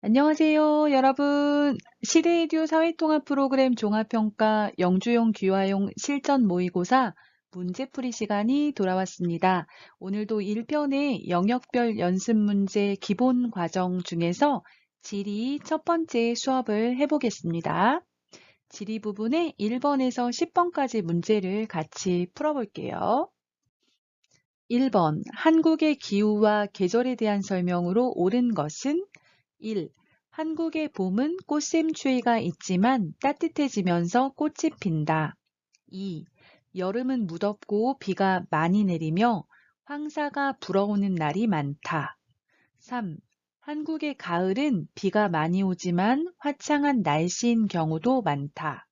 안녕하세요, 여러분. 시대에듀 사회통합 프로그램 종합평가 영주용 귀화용 실전 모의고사 문제풀이 시간이 돌아왔습니다. 오늘도 1편의 영역별 연습 문제 기본 과정 중에서 지리 첫 번째 수업을 해보겠습니다. 지리 부분의 1번에서 10번까지 문제를 같이 풀어볼게요. 1번, 한국의 기후와 계절에 대한 설명으로 옳은 것은 1. 한국의 봄은 꽃샘추위가 있지만 따뜻해지면서 꽃이 핀다. 2. 여름은 무덥고 비가 많이 내리며 황사가 불어오는 날이 많다. 3. 한국의 가을은 비가 많이 오지만 화창한 날씨인 경우도 많다.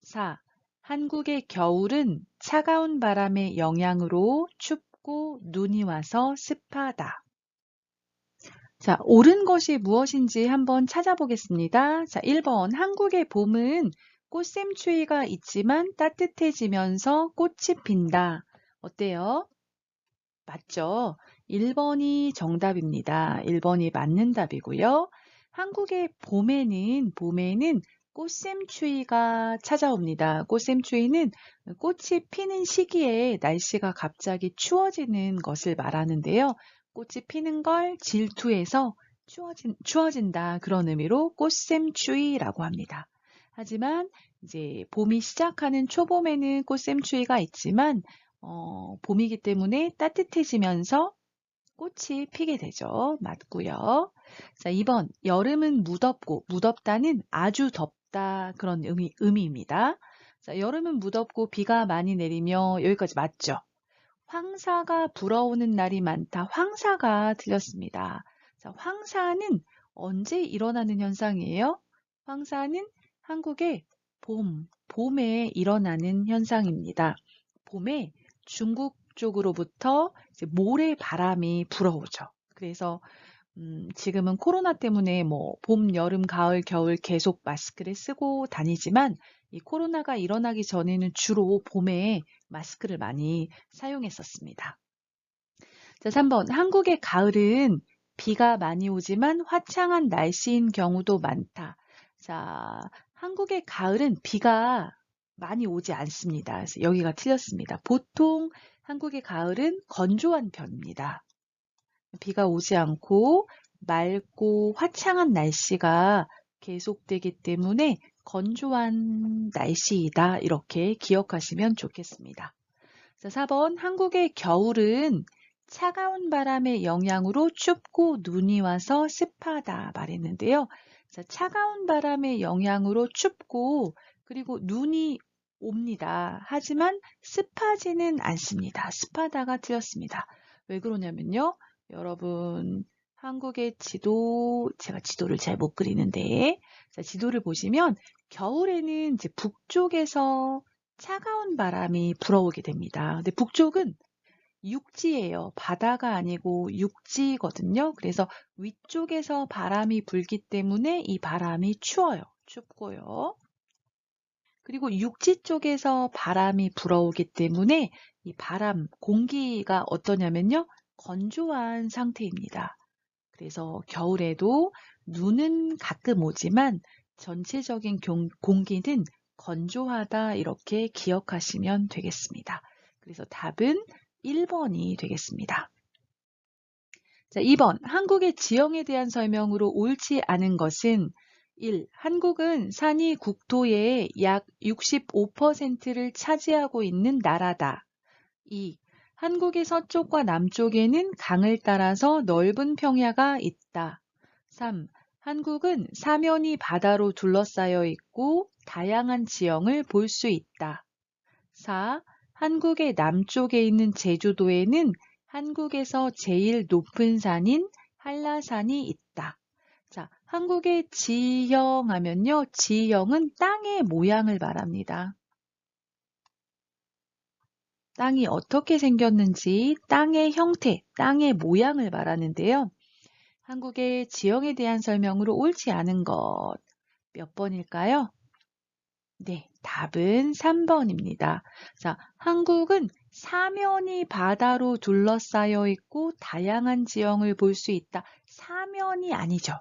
4. 한국의 겨울은 차가운 바람의 영향으로 춥고 눈이 와서 습하다. 자, 옳은 것이 무엇인지 한번 찾아보겠습니다. 자, 1번. 한국의 봄은 꽃샘추위가 있지만 따뜻해지면서 꽃이 핀다. 어때요? 맞죠? 1번이 정답입니다. 1번이 맞는 답이고요. 한국의 봄에는 꽃샘추위가 찾아옵니다. 꽃샘추위는 꽃이 피는 시기에 날씨가 갑자기 추워지는 것을 말하는데요. 꽃이 피는 걸 질투해서 추워진다. 그런 의미로 꽃샘추위라고 합니다. 하지만 이제 봄이 시작하는 초봄에는 꽃샘추위가 있지만 봄이기 때문에 따뜻해지면서 꽃이 피게 되죠. 맞고요. 자, 2번. 여름은 무덥고 무덥다는 아주 덥다 그런 의미입니다. 자, 여름은 무덥고 비가 많이 내리며 여기까지 맞죠? 황사가 불어오는 날이 많다. 황사가 틀렸습니다. 자, 황사는 언제 일어나는 현상이에요? 황사는 한국의 봄에 일어나는 현상입니다. 봄에 중국 쪽으로부터 이제 모래바람이 불어오죠. 그래서 지금은 코로나 때문에 뭐 봄, 여름, 가을, 겨울 계속 마스크를 쓰고 다니지만 이 코로나가 일어나기 전에는 주로 봄에 마스크를 많이 사용했었습니다. 자, 3번. 한국의 가을은 비가 많이 오지만 화창한 날씨인 경우도 많다. 자, 한국의 가을은 비가 많이 오지 않습니다. 그래서 여기가 틀렸습니다. 보통 한국의 가을은 건조한 편입니다. 비가 오지 않고 맑고 화창한 날씨가 계속되기 때문에 건조한 날씨이다. 이렇게 기억하시면 좋겠습니다. 자, 4번. 한국의 겨울은 차가운 바람의 영향으로 춥고 눈이 와서 습하다 말했는데요. 자, 차가운 바람의 영향으로 춥고 그리고 눈이 옵니다. 하지만 습하지는 않습니다. 습하다가 틀렸습니다. 왜 그러냐면요. 여러분, 한국의 제가 지도를 잘 못 그리는데, 자, 지도를 보시면 겨울에는 이제 북쪽에서 차가운 바람이 불어오게 됩니다. 근데 북쪽은 육지예요. 바다가 아니고 육지거든요. 그래서 위쪽에서 바람이 불기 때문에 이 바람이 추워요. 춥고요. 그리고 육지 쪽에서 바람이 불어오기 때문에 이 공기가 어떠냐면요. 건조한 상태입니다. 그래서 겨울에도 눈은 가끔 오지만 전체적인 공기는 건조하다 이렇게 기억하시면 되겠습니다. 그래서 답은 1번이 되겠습니다. 자, 2번. 한국의 지형에 대한 설명으로 옳지 않은 것은 1. 한국은 산이 국토의 약 65%를 차지하고 있는 나라다. 2. 한국의 서쪽과 남쪽에는 강을 따라서 넓은 평야가 있다. 3. 한국은 사면이 바다로 둘러싸여 있고 다양한 지형을 볼 수 있다. 4. 한국의 남쪽에 있는 제주도에는 한국에서 제일 높은 산인 한라산이 있다. 자, 한국의 지형 하면요. 지형은 땅의 모양을 말합니다. 땅이 어떻게 생겼는지 땅의 형태, 땅의 모양을 말하는데요. 한국의 지형에 대한 설명으로 옳지 않은 것 몇 번일까요? 네, 답은 3번입니다. 자, 한국은 사면이 바다로 둘러싸여 있고 다양한 지형을 볼 수 있다. 사면이 아니죠.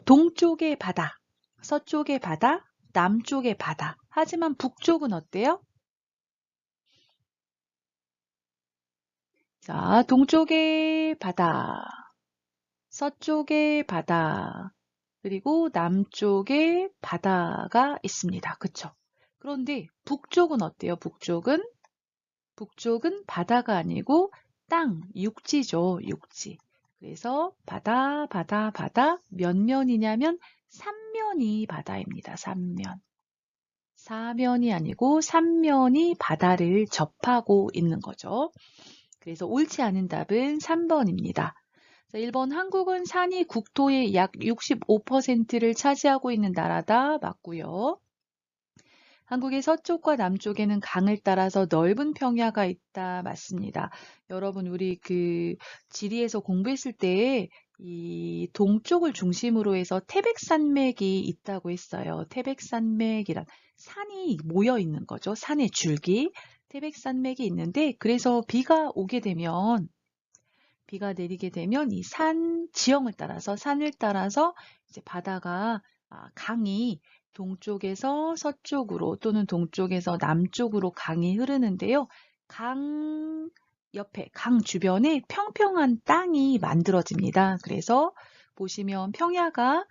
동쪽의 바다, 서쪽의 바다, 남쪽의 바다. 하지만 북쪽은 어때요? 자, 동쪽의 바다, 서쪽의 바다, 그리고 남쪽에 바다가 있습니다. 그쵸? 그런데 북쪽은 어때요? 북쪽은 바다가 아니고 땅, 육지죠. 육지. 그래서 바다 몇 면이냐면 3면이 바다입니다. 3면. 4면이 아니고 3면이 바다를 접하고 있는 거죠. 그래서 옳지 않은 답은 3번입니다. 1번 한국은 산이 국토의 약 65%를 차지하고 있는 나라다. 맞고요. 한국의 서쪽과 남쪽에는 강을 따라서 넓은 평야가 있다. 맞습니다. 여러분 우리 지리에서 공부했을 때 이 동쪽을 중심으로 해서 태백산맥이 있다고 했어요. 태백산맥이란 산이 모여 있는 거죠. 산의 줄기. 태백산맥이 있는데 그래서 비가 내리게 되면 이 지형을 따라서 산을 따라서 이제 바다가 강이 동쪽에서 서쪽으로 또는 동쪽에서 남쪽으로 강이 흐르는데요. 강 옆에 강 주변에 평평한 땅이 만들어집니다. 그래서 보시면 평야가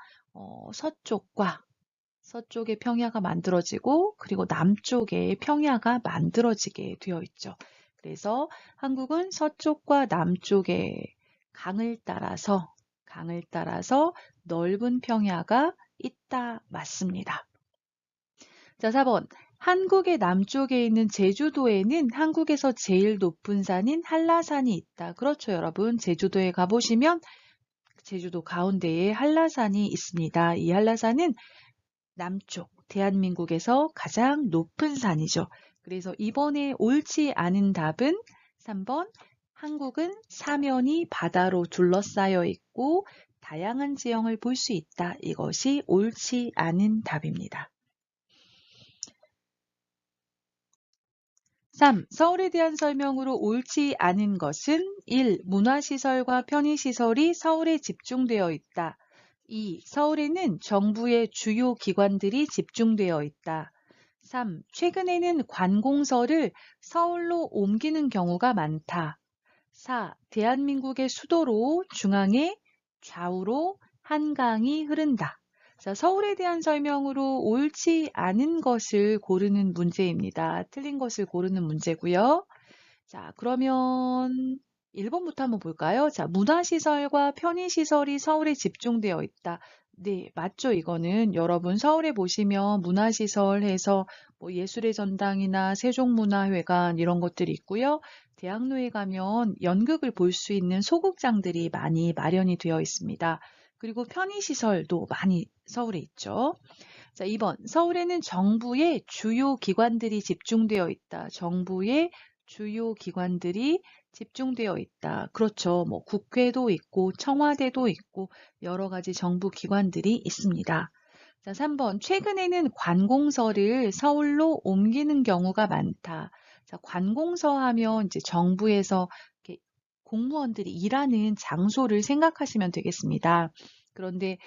서쪽에 평야가 만들어지고 그리고 남쪽에 평야가 만들어지게 되어 있죠. 그래서 한국은 서쪽과 남쪽에 강을 따라서 넓은 평야가 있다. 맞습니다. 자, 4번. 한국의 남쪽에 있는 제주도에는 한국에서 제일 높은 산인 한라산이 있다. 그렇죠, 여러분. 제주도에 가보시면 제주도 가운데에 한라산이 있습니다. 이 한라산은 남쪽, 대한민국에서 가장 높은 산이죠. 그래서 이번에 옳지 않은 답은 3번, 한국은 사면이 바다로 둘러싸여 있고 다양한 지형을 볼 수 있다. 이것이 옳지 않은 답입니다. 3. 서울에 대한 설명으로 옳지 않은 것은 1. 문화시설과 편의시설이 서울에 집중되어 있다. 2. 서울에는 정부의 주요 기관들이 집중되어 있다. 3. 최근에는 관공서를 서울로 옮기는 경우가 많다. 4. 대한민국의 수도로 중앙에 좌우로 한강이 흐른다. 자, 서울에 대한 설명으로 옳지 않은 것을 고르는 문제입니다. 틀린 것을 고르는 문제고요. 자, 그러면 1번부터 한번 볼까요? 자, 문화시설과 편의시설이 서울에 집중되어 있다. 네, 맞죠. 이거는 여러분 서울에 보시면 문화시설 해서 뭐 예술의 전당이나 세종문화회관 이런 것들이 있고요. 대학로에 가면 연극을 볼 수 있는 소극장들이 많이 마련이 되어 있습니다. 그리고 편의시설도 많이 서울에 있죠. 자, 2번. 서울에는 정부의 주요 기관들이 집중되어 있다. 정부의 주요 기관들이 집중되어 있다. 그렇죠. 뭐 국회도 있고 청와대도 있고 여러 가지 정부 기관들이 있습니다. 자, 3번. 최근에는 관공서를 서울로 옮기는 경우가 많다. 자, 관공서 하면 이제 정부에서 이렇게 공무원들이 일하는 장소를 생각하시면 되겠습니다. 그런데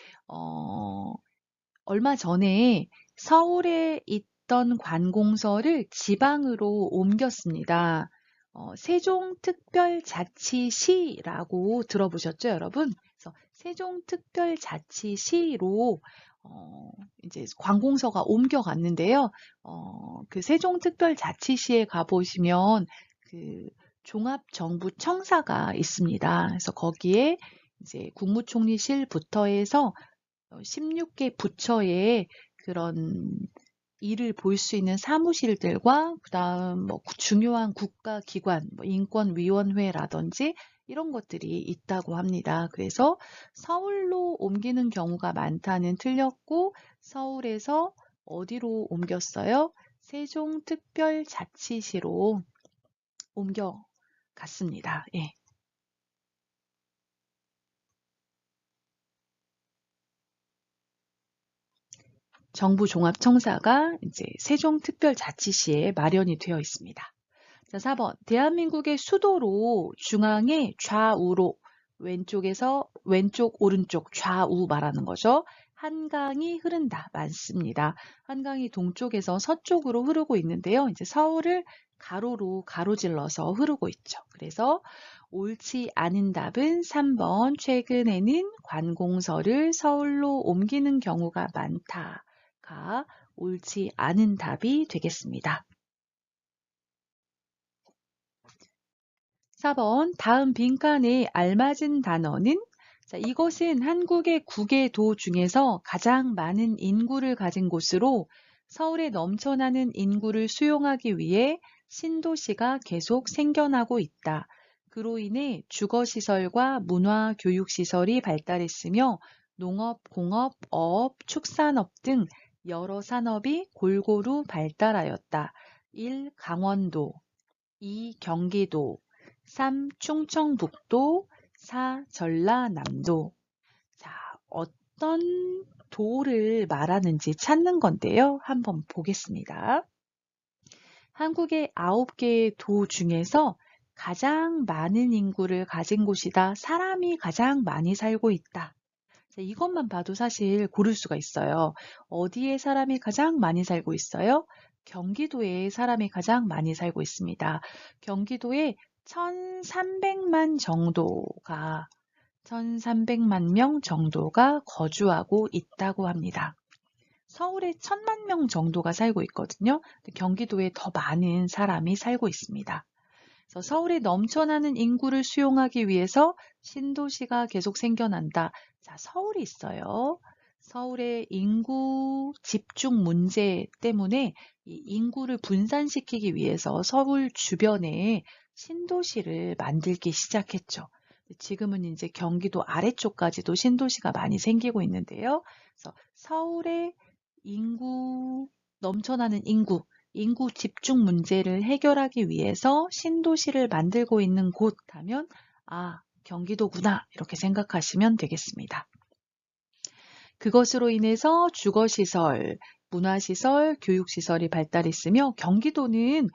얼마 전에 서울에 있던 관공서를 지방으로 옮겼습니다. 세종특별자치시라고 들어보셨죠, 여러분? 그래서 세종특별자치시로 이제 관공서가 옮겨갔는데요. 그 세종특별자치시에 가보시면 그 종합정부청사가 있습니다. 그래서 거기에 이제 국무총리실부터 해서 16개 부처의 그런 일을 볼 수 있는 사무실들과 그다음 뭐 중요한 국가기관, 뭐 인권위원회라든지 이런 것들이 있다고 합니다. 그래서 서울로 옮기는 경우가 많다는 틀렸고 서울에서 어디로 옮겼어요? 세종특별자치시로 옮겨갔습니다. 예. 정부 종합청사가 이제 세종특별자치시에 마련이 되어 있습니다. 자, 4번. 대한민국의 수도로 중앙에 좌우로 왼쪽에서 왼쪽, 오른쪽, 좌우 말하는 거죠. 한강이 흐른다. 맞습니다. 한강이 동쪽에서 서쪽으로 흐르고 있는데요. 이제 서울을 가로로 가로질러서 흐르고 있죠. 그래서 옳지 않은 답은 3번. 최근에는 관공서를 서울로 옮기는 경우가 많다가 옳지 않은 답이 되겠습니다. 4번. 다음 빈칸에 알맞은 단어는 자, 이것은 한국의 국의 도 중에서 가장 많은 인구를 가진 곳으로 서울에 넘쳐나는 인구를 수용하기 위해 신도시가 계속 생겨나고 있다. 그로 인해 주거시설과 문화, 교육시설이 발달했으며 농업, 공업, 어업, 축산업 등 여러 산업이 골고루 발달하였다. 1. 강원도 2. 경기도 3. 충청북도 4. 전라남도 자, 어떤 도를 말하는지 찾는 건데요. 한번 보겠습니다. 한국의 9개의 도 중에서 가장 많은 인구를 가진 곳이다. 사람이 가장 많이 살고 있다. 자, 이것만 봐도 사실 고를 수가 있어요. 어디에 사람이 가장 많이 살고 있어요? 경기도에 사람이 가장 많이 살고 있습니다. 경기도에 1,300만 명 정도가 거주하고 있다고 합니다. 서울에 1,000만 명 정도가 살고 있거든요. 경기도에 더 많은 사람이 살고 있습니다. 그래서 서울에 넘쳐나는 인구를 수용하기 위해서 신도시가 계속 생겨난다. 자, 서울이 있어요. 서울의 인구 집중 문제 때문에 이 인구를 분산시키기 위해서 서울 주변에 신도시를 만들기 시작했죠. 지금은 이제 경기도 아래쪽까지도 신도시가 많이 생기고 있는데요. 그래서 서울의 넘쳐나는 인구 집중 문제를 해결하기 위해서 신도시를 만들고 있는 곳 하면 경기도구나 이렇게 생각하시면 되겠습니다. 그것으로 인해서 주거시설, 문화시설, 교육시설이 발달했으며 경기도는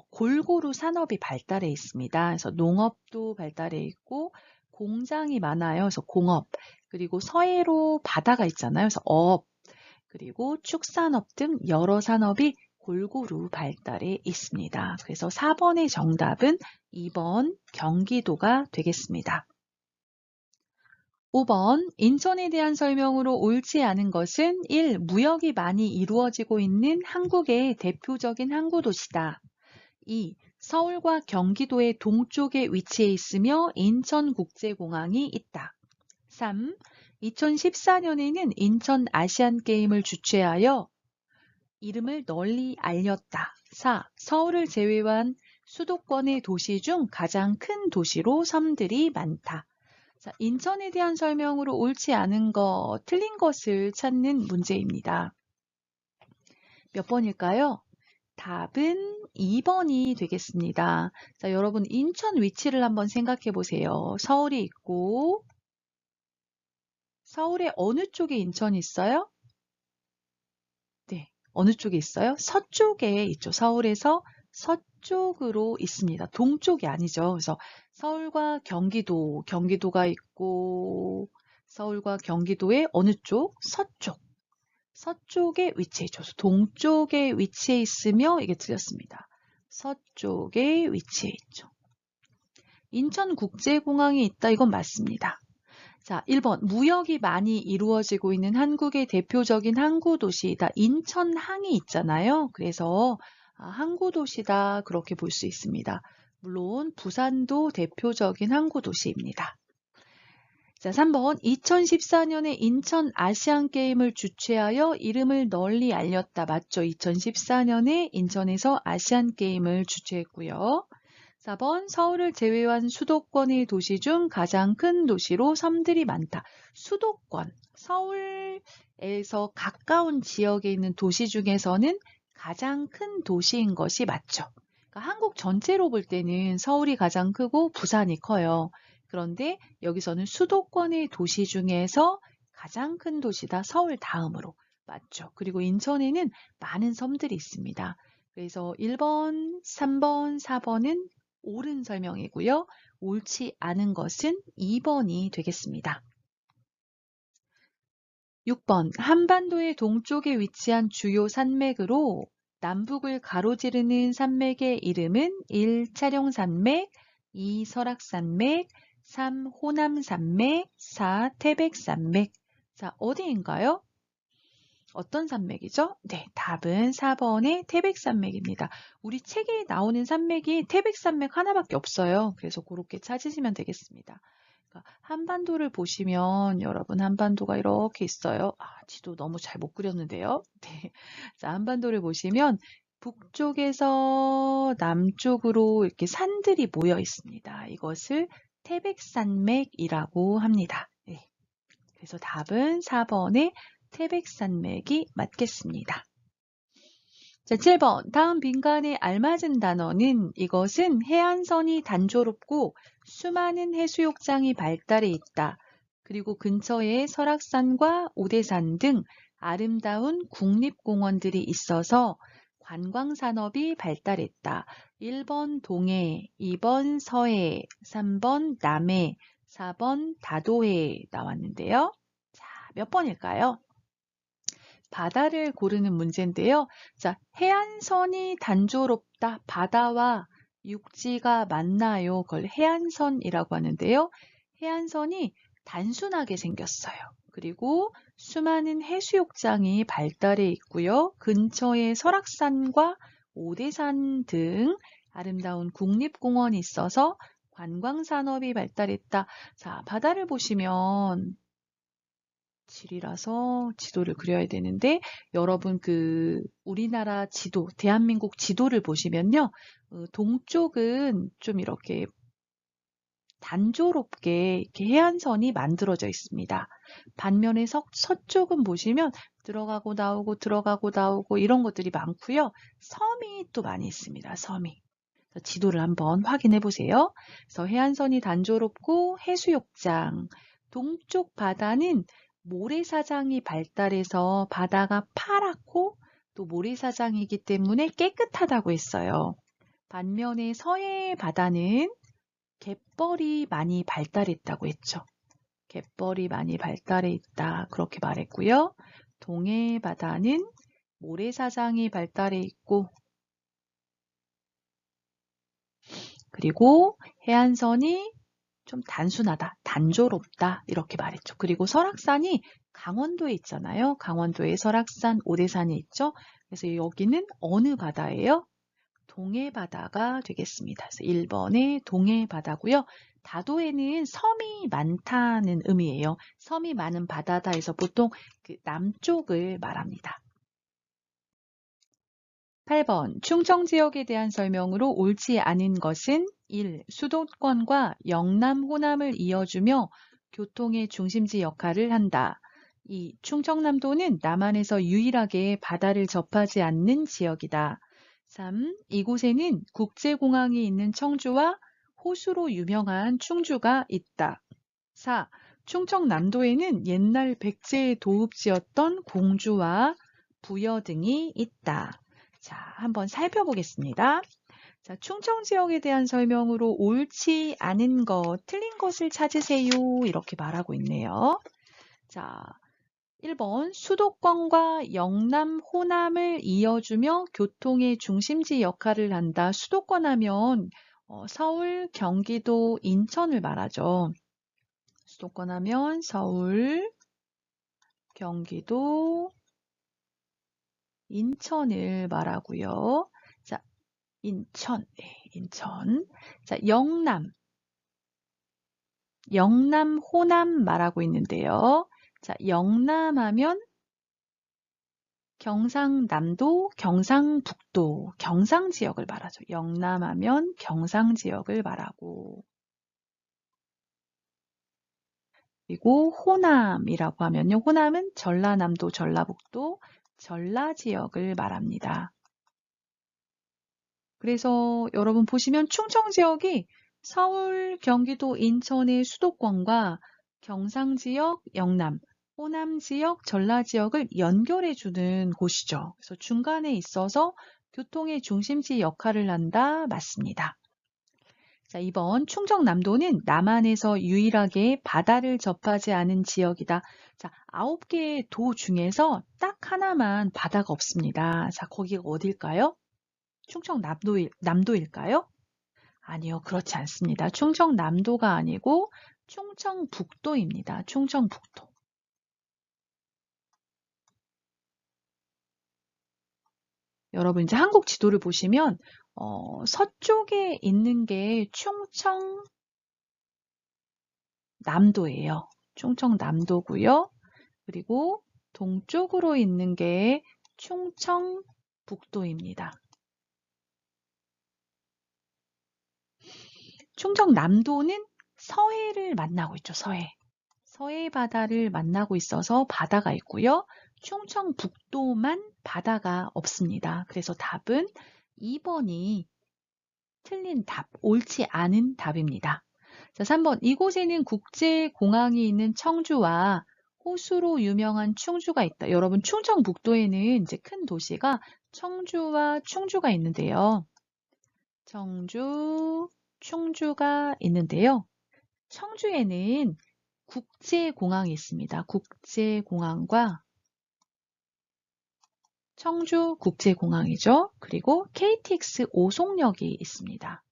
골고루 산업이 발달해 있습니다. 그래서 농업도 발달해 있고 공장이 많아요. 그래서 공업, 그리고 서해로 바다가 있잖아요. 그래서 어업, 그리고 축산업 등 여러 산업이 골고루 발달해 있습니다. 그래서 4번의 정답은 2번 경기도가 되겠습니다. 5번 인천에 대한 설명으로 옳지 않은 것은 1. 무역이 많이 이루어지고 있는 한국의 대표적인 항구도시다. 2. 서울과 경기도의 동쪽에 위치해 있으며 인천국제공항이 있다. 3. 2014년에는 인천 아시안게임을 주최하여 이름을 널리 알렸다. 4. 서울을 제외한 수도권의 도시 중 가장 큰 도시로 섬들이 많다. 자, 인천에 대한 설명으로 옳지 않은 것, 틀린 것을 찾는 문제입니다. 몇 번일까요? 답은 2번이 되겠습니다. 자, 여러분 인천 위치를 한번 생각해 보세요. 서울이 있고 서울의 어느 쪽에 인천이 있어요? 네, 어느 쪽에 있어요? 서쪽에 있죠. 서울에서 서쪽으로 있습니다. 동쪽이 아니죠. 그래서 서울과 경기도가 있고 서울과 경기도의 어느 쪽? 서쪽. 서쪽에 위치해 있죠. 동쪽에 위치해 있으며 이게 틀렸습니다. 서쪽에 위치해 있죠. 인천국제공항이 있다. 이건 맞습니다. 자, 1번. 무역이 많이 이루어지고 있는 한국의 대표적인 항구도시이다. 인천항이 있잖아요. 그래서 항구도시다. 그렇게 볼 수 있습니다. 물론 부산도 대표적인 항구도시입니다. 자, 3번. 2014년에 인천 아시안게임을 주최하여 이름을 널리 알렸다. 맞죠? 2014년에 인천에서 아시안게임을 주최했고요. 4번. 서울을 제외한 수도권의 도시 중 가장 큰 도시로 섬들이 많다. 수도권, 서울에서 가까운 지역에 있는 도시 중에서는 가장 큰 도시인 것이 맞죠. 그러니까 한국 전체로 볼 때는 서울이 가장 크고 부산이 커요. 그런데 여기서는 수도권의 도시 중에서 가장 큰 도시다. 서울 다음으로. 맞죠. 그리고 인천에는 많은 섬들이 있습니다. 그래서 1번, 3번, 4번은 옳은 설명이고요. 옳지 않은 것은 2번이 되겠습니다. 6번 한반도의 동쪽에 위치한 주요 산맥으로 남북을 가로지르는 산맥의 이름은 1. 차룡산맥, 2. 설악산맥, 3. 호남산맥, 4. 태백산맥. 자, 어디인가요? 어떤 산맥이죠? 네, 답은 4번의 태백산맥입니다. 우리 책에 나오는 산맥이 태백산맥 하나밖에 없어요. 그래서 그렇게 찾으시면 되겠습니다. 그러니까 한반도를 보시면 여러분 한반도가 이렇게 있어요. 지도 너무 잘 못 그렸는데요. 네. 자, 한반도를 보시면 북쪽에서 남쪽으로 이렇게 산들이 모여 있습니다. 이것을 태백산맥이라고 합니다. 네. 그래서 답은 4번의 태백산맥이 맞겠습니다. 자, 7번. 다음 빈칸에 알맞은 단어는 이것은 해안선이 단조롭고 수많은 해수욕장이 발달해 있다. 그리고 근처에 설악산과 오대산 등 아름다운 국립공원들이 있어서 관광산업이 발달했다. 1번 동해, 2번 서해, 3번 남해, 4번 다도해 나왔는데요. 자, 몇 번일까요? 바다를 고르는 문제인데요. 자, 해안선이 단조롭다. 바다와 육지가 만나요. 그걸 해안선이라고 하는데요. 해안선이 단순하게 생겼어요. 그리고 수많은 해수욕장이 발달해 있고요. 근처에 설악산과 오대산 등 아름다운 국립공원이 있어서 관광산업이 발달했다. 자, 바다를 보시면 지리라서 지도를 그려야 되는데 여러분 우리나라 지도, 대한민국 지도를 보시면요. 동쪽은 좀 이렇게 단조롭게 이렇게 해안선이 만들어져 있습니다. 반면에 서쪽은 보시면 들어가고 나오고 들어가고 나오고 이런 것들이 많고요. 섬이 또 많이 있습니다. 섬이. 지도를 한번 확인해 보세요. 그래서 해안선이 단조롭고 해수욕장, 동쪽 바다는 모래사장이 발달해서 바다가 파랗고 또 모래사장이기 때문에 깨끗하다고 했어요. 반면에 서해 바다는 갯벌이 많이 발달했다고 했죠. 갯벌이 많이 발달해 있다. 그렇게 말했고요. 동해 바다는 모래사장이 발달해 있고 그리고 해안선이 좀 단순하다, 단조롭다 이렇게 말했죠. 그리고 설악산이 강원도에 있잖아요. 강원도에 설악산, 오대산이 있죠. 그래서 여기는 어느 바다예요? 동해바다가 되겠습니다. 그래서 1번의 동해바다고요. 다도해는 섬이 많다는 의미예요. 섬이 많은 바다다 해서 보통 남쪽을 말합니다. 8번 충청 지역에 대한 설명으로 옳지 않은 것은 1. 수도권과 영남, 호남을 이어주며 교통의 중심지 역할을 한다. 2. 충청남도는 남한에서 유일하게 바다를 접하지 않는 지역이다. 3. 이곳에는 국제공항이 있는 청주와 호수로 유명한 충주가 있다. 4. 충청남도에는 옛날 백제의 도읍지였던 공주와 부여 등이 있다. 자, 한번 살펴보겠습니다. 자, 충청 지역에 대한 설명으로 옳지 않은 것, 틀린 것을 찾으세요. 이렇게 말하고 있네요. 자, 1번 수도권과 영남, 호남을 이어주며 교통의 중심지 역할을 한다. 수도권 하면 서울, 경기도, 인천을 말하죠. 수도권 하면 서울, 경기도, 인천을 말하고요. 자, 인천, 네, 인천. 자, 영남, 호남 말하고 있는데요. 자, 영남 하면 경상남도, 경상북도, 경상 지역을 말하죠. 영남 하면 경상 지역을 말하고. 그리고 호남이라고 하면요. 호남은 전라남도, 전라북도, 전라 지역을 말합니다. 그래서 여러분 보시면 충청 지역이 서울, 경기도, 인천의 수도권과 경상 지역, 영남, 호남 지역, 전라 지역을 연결해 주는 곳이죠. 그래서 중간에 있어서 교통의 중심지 역할을 한다. 맞습니다. 자, 2번 충청남도는 남한에서 유일하게 바다를 접하지 않은 지역이다. 자, 9개의 도 중에서 딱 하나만 바다가 없습니다. 자, 거기가 어딜까요? 남도일까요? 아니요, 그렇지 않습니다. 충청남도가 아니고 충청북도입니다. 충청북도. 여러분 이제 한국 지도를 보시면 서쪽에 있는 게 충청남도예요. 충청남도고요. 그리고 동쪽으로 있는 게 충청북도입니다. 충청남도는 서해를 만나고 있죠. 서해 바다를 만나고 있어서 바다가 있고요. 충청북도만 바다가 없습니다. 그래서 답은 2번이 틀린 답, 옳지 않은 답입니다. 자, 3번. 이곳에는 국제공항이 있는 청주와 호수로 유명한 충주가 있다. 여러분, 충청북도에는 이제 큰 도시가 청주와 충주가 있는데요. 충주가 있는데요. 청주에는 국제공항이 있습니다. 국제공항과 청주국제공항이죠. 그리고 KTX 오송역이 있습니다.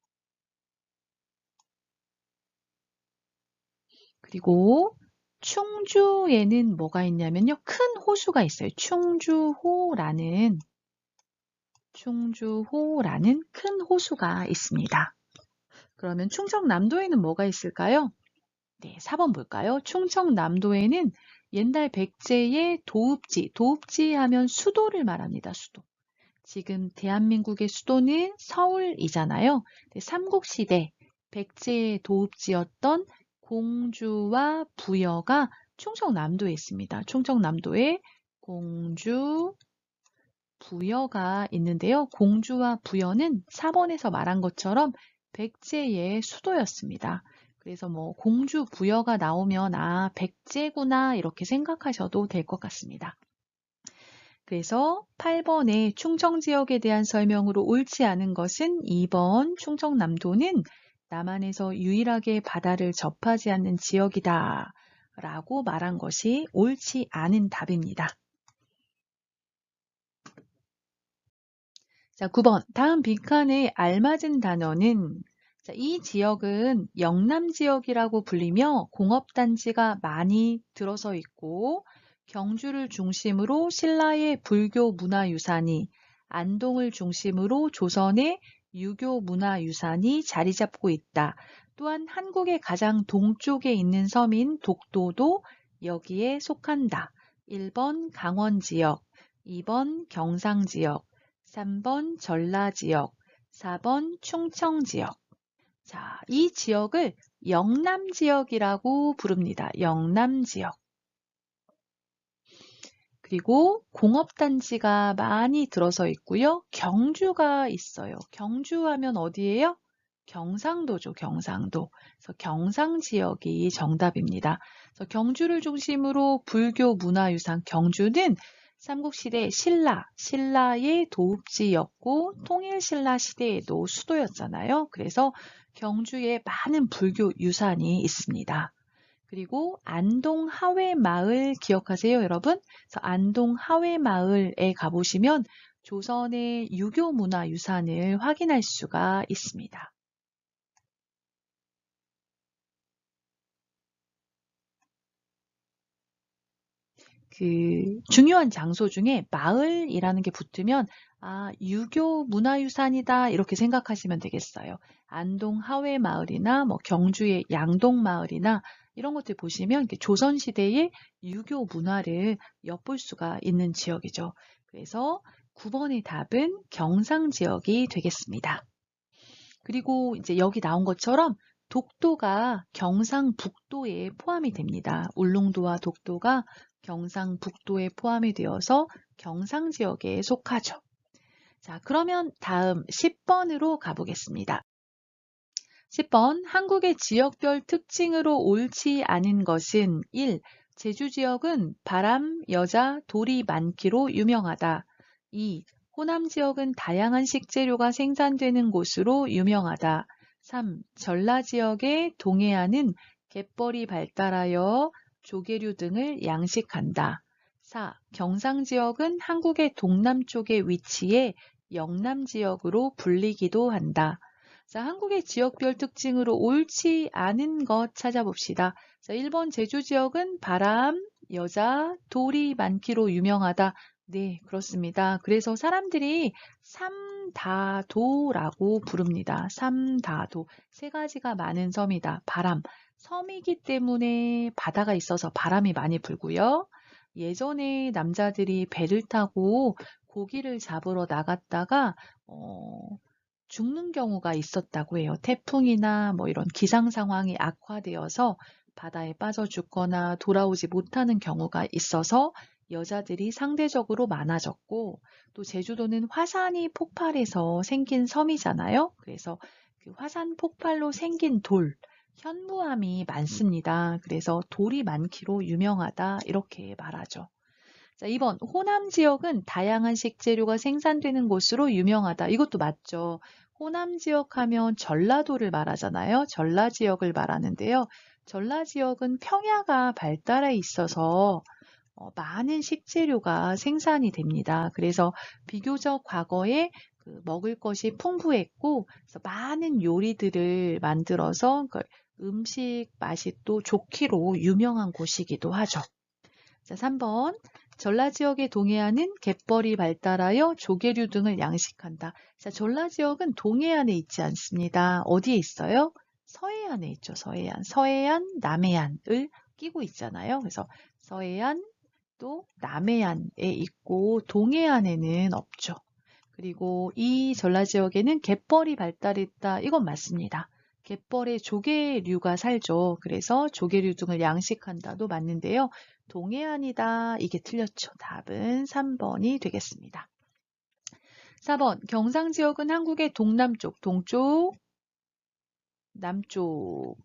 그리고 충주에는 뭐가 있냐면요. 큰 호수가 있어요. 충주호라는 큰 호수가 있습니다. 그러면 충청남도에는 뭐가 있을까요? 네, 4번 볼까요? 충청남도에는 옛날 백제의 도읍지 하면 수도를 말합니다. 수도. 지금 대한민국의 수도는 서울이잖아요. 삼국시대 백제의 도읍지였던 공주와 부여가 충청남도에 있습니다. 충청남도에 공주, 부여가 있는데요. 공주와 부여는 4번에서 말한 것처럼 백제의 수도였습니다. 그래서 뭐 공주, 부여가 나오면 아, 백제구나 이렇게 생각하셔도 될 것 같습니다. 그래서 8번의 충청지역에 대한 설명으로 옳지 않은 것은 2번 충청남도는 남한에서 유일하게 바다를 접하지 않는 지역이다 라고 말한 것이 옳지 않은 답입니다. 자, 9번. 다음 빈칸에 알맞은 단어는 자, 이 지역은 영남 지역이라고 불리며 공업단지가 많이 들어서 있고 경주를 중심으로 신라의 불교 문화유산이 안동을 중심으로 조선의 유교 문화유산이 자리 잡고 있다. 또한 한국의 가장 동쪽에 있는 섬인 독도도 여기에 속한다. 1번 강원 지역, 2번 경상 지역, 3번 전라 지역, 4번 충청 지역. 자, 이 지역을 영남 지역이라고 부릅니다. 영남 지역. 그리고 공업단지가 많이 들어서 있고요. 경주가 있어요. 경주하면 어디예요? 경상도죠, 경상도. 그래서 경상 지역이 정답입니다. 그래서 경주를 중심으로 불교 문화유산 경주는 삼국시대 신라의 도읍지였고 통일신라 시대에도 수도였잖아요. 그래서 경주에 많은 불교 유산이 있습니다. 그리고 안동 하회마을 기억하세요, 여러분? 그래서 안동 하회마을에 가보시면 조선의 유교 문화 유산을 확인할 수가 있습니다. 그 중요한 장소 중에 마을이라는 게 붙으면 아, 유교 문화유산이다 이렇게 생각하시면 되겠어요. 안동 하회마을이나 뭐 경주의 양동마을이나 이런 것들 보시면 조선시대의 유교 문화를 엿볼 수가 있는 지역이죠. 그래서 9번의 답은 경상 지역이 되겠습니다. 그리고 이제 여기 나온 것처럼 독도가 경상북도에 포함이 됩니다. 울릉도와 독도가 경상북도에 포함이 되어서 경상 지역에 속하죠. 자, 그러면 다음 10번으로 가보겠습니다. 10번, 한국의 지역별 특징으로 옳지 않은 것은 1. 제주 지역은 바람, 여자, 돌이 많기로 유명하다. 2. 호남 지역은 다양한 식재료가 생산되는 곳으로 유명하다. 3. 전라지역의 동해안은 갯벌이 발달하여 조개류 등을 양식한다. 4. 경상지역은 한국의 동남쪽에 위치해 영남지역으로 불리기도 한다. 자, 한국의 지역별 특징으로 옳지 않은 것 찾아봅시다. 자, 1번 제주 지역은 바람, 여자, 돌이 많기로 유명하다. 네, 그렇습니다. 그래서 사람들이 삼다도라고 부릅니다. 삼다도. 세 가지가 많은 섬이다. 바람. 섬이기 때문에 바다가 있어서 바람이 많이 불고요. 예전에 남자들이 배를 타고 고기를 잡으러 나갔다가 죽는 경우가 있었다고 해요. 태풍이나 뭐 이런 기상 상황이 악화되어서 바다에 빠져 죽거나 돌아오지 못하는 경우가 있어서 여자들이 상대적으로 많아졌고, 또 제주도는 화산이 폭발해서 생긴 섬이잖아요. 그래서 그 화산 폭발로 생긴 돌, 현무암이 많습니다. 그래서 돌이 많기로 유명하다 이렇게 말하죠. 자, 2번 호남 지역은 다양한 식재료가 생산되는 곳으로 유명하다. 이것도 맞죠. 호남 지역 하면 전라도를 말하잖아요. 전라 지역을 말하는데요. 전라 지역은 평야가 발달해 있어서 많은 식재료가 생산이 됩니다. 그래서 비교적 과거에 먹을 것이 풍부했고, 그래서 많은 요리들을 만들어서 음식 맛이 또 좋기로 유명한 곳이기도 하죠. 자, 3번. 전라 지역의 동해안은 갯벌이 발달하여 조개류 등을 양식한다. 자, 전라 지역은 동해안에 있지 않습니다. 어디에 있어요? 서해안에 있죠. 서해안. 서해안, 남해안을 끼고 있잖아요. 그래서 서해안 또 남해안에 있고 동해안에는 없죠. 그리고 이 전라 지역에는 갯벌이 발달했다. 이건 맞습니다. 갯벌에 조개류가 살죠. 그래서 조개류 등을 양식한다도 맞는데요. 동해안이다. 이게 틀렸죠. 답은 3번이 되겠습니다. 4번. 경상 지역은 한국의 동남쪽, 동쪽, 남쪽,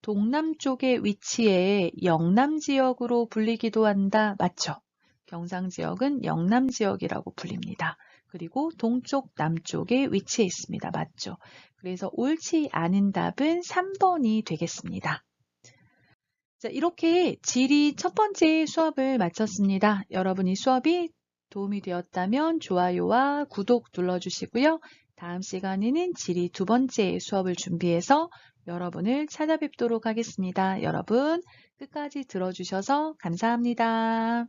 동남쪽에 위치해 영남 지역으로 불리기도 한다. 맞죠? 경상 지역은 영남 지역이라고 불립니다. 그리고 동쪽, 남쪽에 위치해 있습니다. 맞죠? 그래서 옳지 않은 답은 3번이 되겠습니다. 자, 이렇게 지리 첫 번째 수업을 마쳤습니다. 여러분 이 수업이 도움이 되었다면 좋아요와 구독 눌러주시고요. 다음 시간에는 지리 두 번째 수업을 준비해서 여러분을 찾아뵙도록 하겠습니다. 여러분 끝까지 들어주셔서 감사합니다.